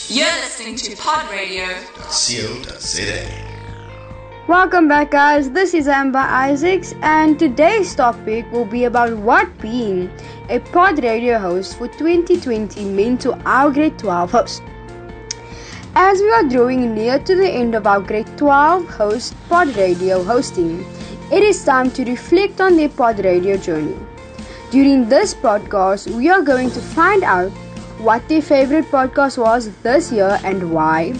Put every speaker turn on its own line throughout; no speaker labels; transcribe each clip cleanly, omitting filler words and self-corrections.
You're listening to Pod Radio.
Welcome back, guys. This is Amber Isaacs, and today's topic will be about what being a pod radio host for 2020 meant to our grade 12 host. As we are drawing near to the end of our grade 12 host pod radio hosting, it is time to reflect on their pod radio journey. During this podcast, we are going to find out what their favorite podcast was this year and why,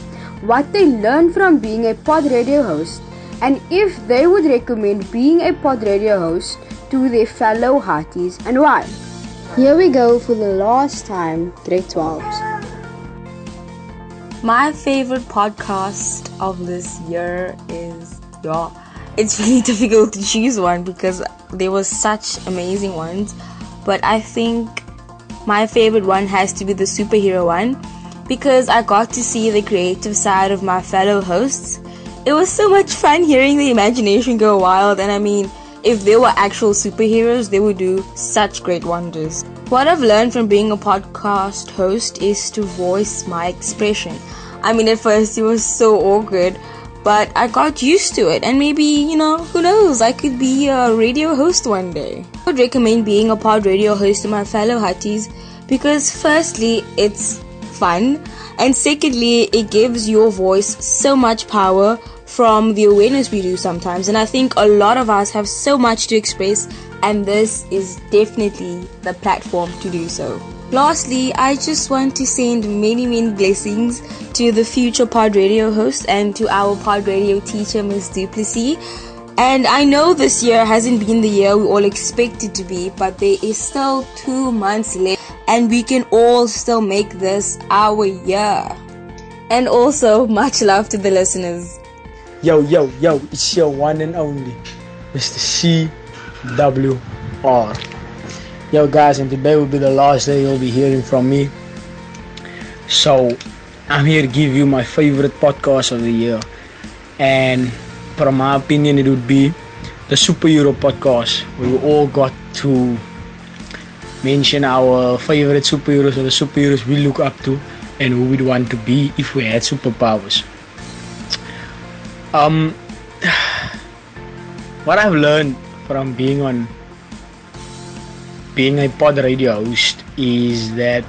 what they learned from being a pod radio host, and if they would recommend being a pod radio host to their fellow Hatties and why. Here we go for the last time, grade 12s.
My favorite podcast of this year is, it's really difficult to choose one because there were such amazing ones, but I think my favorite one has to be the superhero one because I got to see the creative side of my fellow hosts. It was so much fun hearing the imagination go wild, and I mean, if they were actual superheroes, they would do such great wonders. What I've learned from being a podcast host is to voice my expression. I mean, at first it was so awkward, but I got used to it, and maybe, who knows, I could be a radio host one day. I would recommend being a pod radio host to my fellow Hatties because firstly, it's fun, and secondly, it gives your voice so much power from the awareness we do sometimes, and I think a lot of us have so much to express, and this is definitely the platform to do so. Lastly, I just want to send many blessings to the future pod radio host and to our pod radio teacher, Ms. Duplessis. And I know this year hasn't been the year we all expect it to be, but there is still 2 months left and we can all still make this our year. And also, much love to the listeners.
Yo, it's your one and only Mr. CWR. Yo guys, and today will be the last day you'll be hearing from me. So, I'm here to give you my favorite podcast of the year. And from my opinion, it would be the superhero podcast. We all got to mention our favorite superheroes or the superheroes we look up to and who we'd want to be if we had superpowers. What I've learned from being a pod radio host is that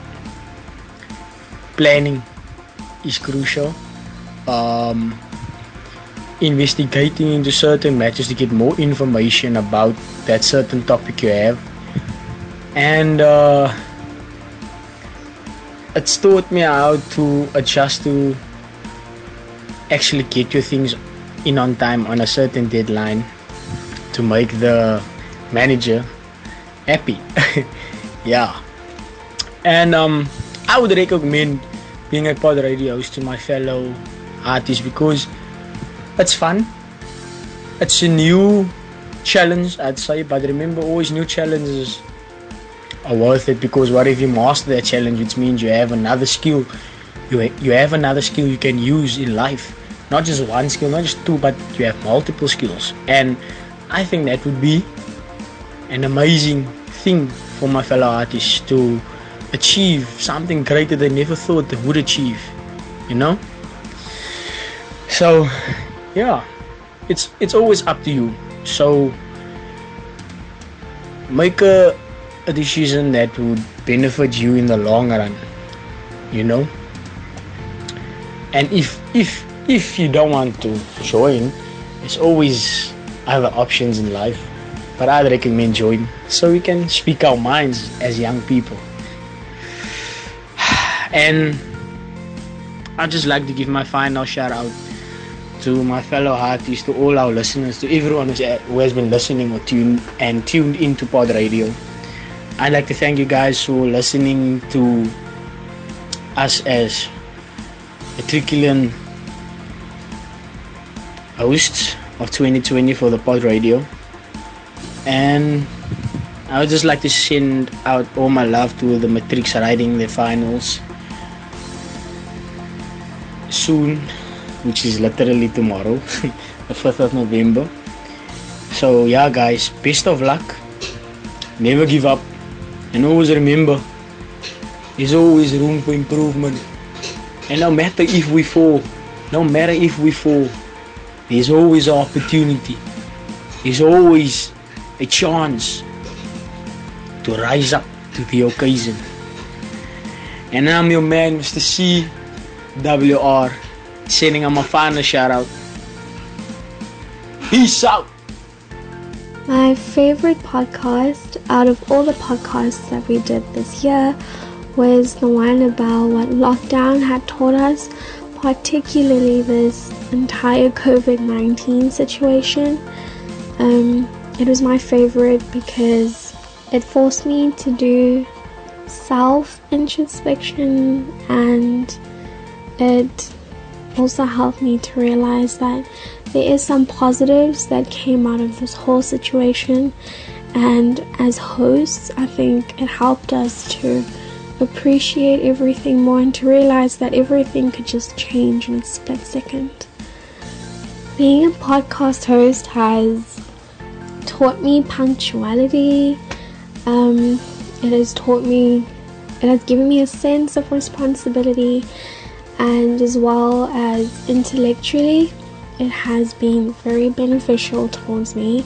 planning is crucial. Investigating into certain matters to get more information about that certain topic you have, and it's taught me how to adjust to actually get your things in on time on a certain deadline to make the manager happy. Yeah. And I would recommend being a pod radio host to my fellow artists because it's fun. It's a new challenge, I'd say, but remember, always new challenges are worth it because what if you master that challenge, which means you have another skill. You have another skill you can use in life. Not just one skill, not just two, but you have multiple skills. And I think that would be an amazing thing for my fellow artists to achieve something greater they never thought they would achieve, So, yeah, it's always up to you. So, make a decision that would benefit you in the long run, And if you don't want to join, there's always other options in life. But I'd recommend join so we can speak our minds as young people. And I'd just like to give my final shout out to my fellow Hatties, to all our listeners, to everyone who has been listening or tuned into Pod Radio. I'd like to thank you guys for listening to us as matriculant hosts of 2020 for the Pod Radio. And I would just like to send out all my love to the matrics writing their finals soon, which is literally tomorrow, the 5th of November. So yeah guys, best of luck, never give up, and always remember, there's always room for improvement. And no matter if we fall, there's always an opportunity. There's always a chance to rise up to the occasion. And I'm your man, Mr. CWR, sending him a final shout out. Peace out.
My favorite podcast out of all the podcasts that we did this year was the one about what lockdown had taught us, particularly this entire COVID-19 situation. It was my favorite because it forced me to do self-introspection, and it also helped me to realize that there is some positives that came out of this whole situation. And as hosts, I think it helped us to appreciate everything more and to realize that everything could just change in a split second. Being a podcast host has taught me punctuality. It has given me a sense of responsibility, and as well as intellectually, it has been very beneficial towards me,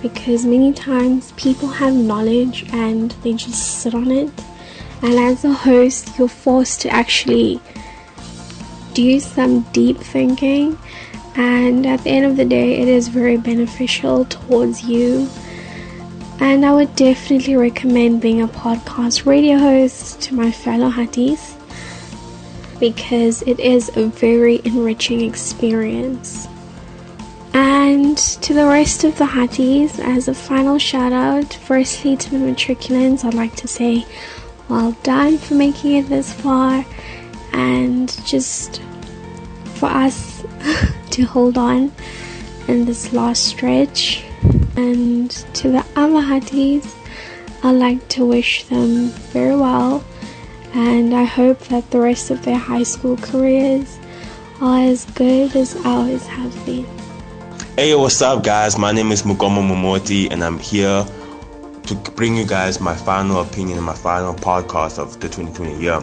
because many times people have knowledge and they just sit on it, and as a host you're forced to actually do some deep thinking, and at the end of the day it is very beneficial towards you. And I would definitely recommend being a podcast radio host to my fellow Hatties, because it is a very enriching experience. And to the rest of the Hatties, as a final shout out, firstly to the matriculants, I'd like to say well done for making it this far, and just for us to hold on in this last stretch. And to the other Hatties, I'd like to wish them very well, and I hope that the rest of their high school careers are as good as ours have been.
Hey, what's up guys? My name is Mugomo Momoti, and I'm here to bring you guys my final opinion and my final podcast of the 2020 year.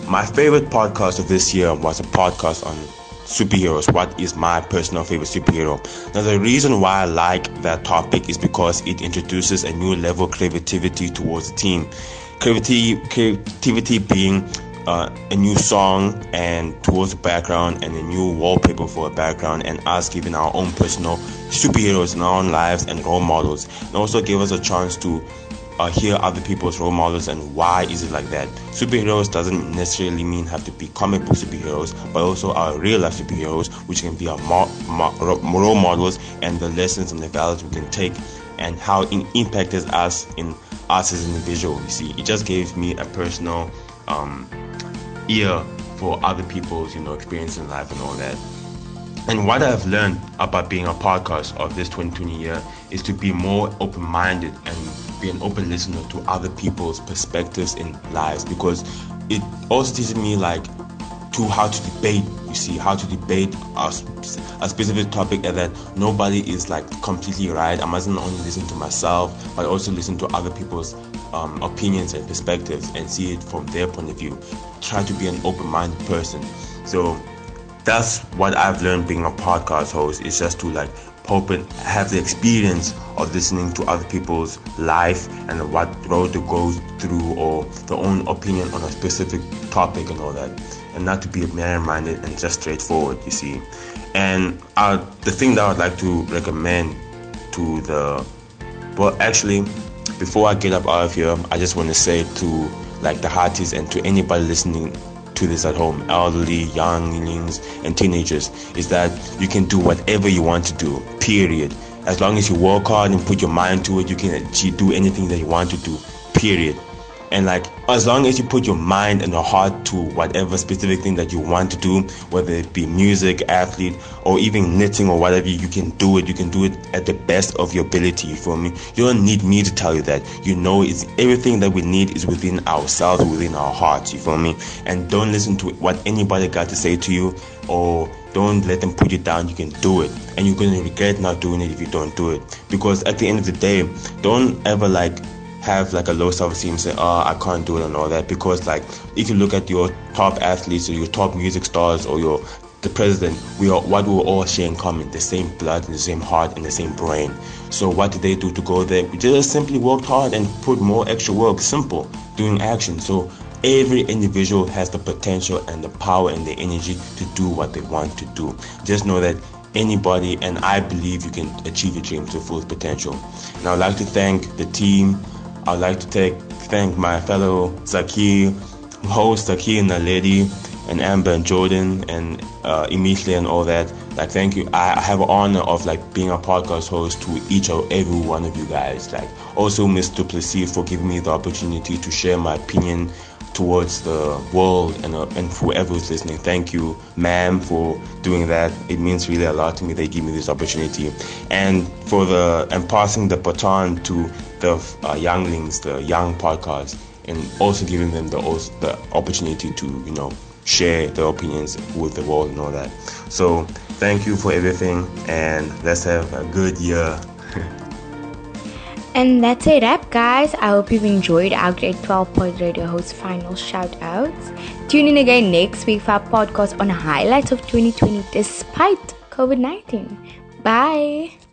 My favorite podcast of this year was a podcast on superheroes. What is my personal favorite superhero? Now, the reason why I like that topic is because it introduces a new level of creativity towards the team. Creativity being a new song and towards the background, and a new wallpaper for a background, and us giving our own personal superheroes in our own lives and role models, and also give us a chance to hear other people's role models and why is it like that. Superheroes doesn't necessarily mean have to be comic book superheroes, but also our real life superheroes, which can be our role models, and the lessons and the values we can take, and how it impacted us in us as an individual. You see, it just gave me a personal ear for other people's experience in life and all that. And what I've learned about being a podcast of this 2020 year is to be more open-minded and be an open listener to other people's perspectives in lives, because it also teaches me how to debate. You see, how to debate a specific topic, and that nobody is completely right. I mustn't only listen to myself, but also listen to other people's opinions and perspectives and see it from their point of view. Try to be an open-minded person. So that's what I've learned being a podcast host, is just to have the experience of listening to other people's life and what road to go through, or their own opinion on a specific topic and all that, and not to be narrow-minded and just straightforward, you see. And the thing that I would like to recommend to before I get up out of here, I just want to say to the Hatties and to anybody listening to this at home, elderly, younglings, and teenagers, is that you can do whatever you want to do, period. As long as you work hard and put your mind to it, you can do anything that you want to do, period. And as long as you put your mind and your heart to whatever specific thing that you want to do, whether it be music, athlete, or even knitting or whatever, you can do it. You can do it at the best of your ability, you feel me? You don't need me to tell you that. It's everything that we need is within ourselves, within our hearts, you feel me? And don't listen to what anybody got to say to you, or don't let them put you down. You can do it, and you're going to regret not doing it if you don't do it. Because at the end of the day, don't ever have like a low self-esteem and say, oh, I can't do it and all that. Because like if you look at your top athletes or your top music stars or the president, what we all share in common: the same blood and the same heart and the same brain. So what did they do to go there? We just simply worked hard and put more extra work. Simple, doing action. So every individual has the potential and the power and the energy to do what they want to do. Just know that anybody, and I believe you can achieve your dreams to full potential. And I'd like to thank the team. I'd like to thank my fellow Zakir hosts, Zakir and Naledi, and Amber and Jordan and Emesley and all that. Like, thank you. I have an honor of like being a podcast host to each or every one of you guys. Like, also Mr. Duplessis for giving me the opportunity to share my opinion towards the world and whoever is listening. Thank you, ma'am, for doing that. It means really a lot to me. They give me this opportunity, and passing the baton to the younglings, the young podcast, and also giving them the opportunity to share their opinions with the world and all that. So thank you for everything, and let's have a good year.
And that's a wrap, guys. I hope you've enjoyed our Grade 12 Pod Radio host final shout-outs. Tune in again next week for our podcast on highlights of 2020 despite COVID-19. Bye!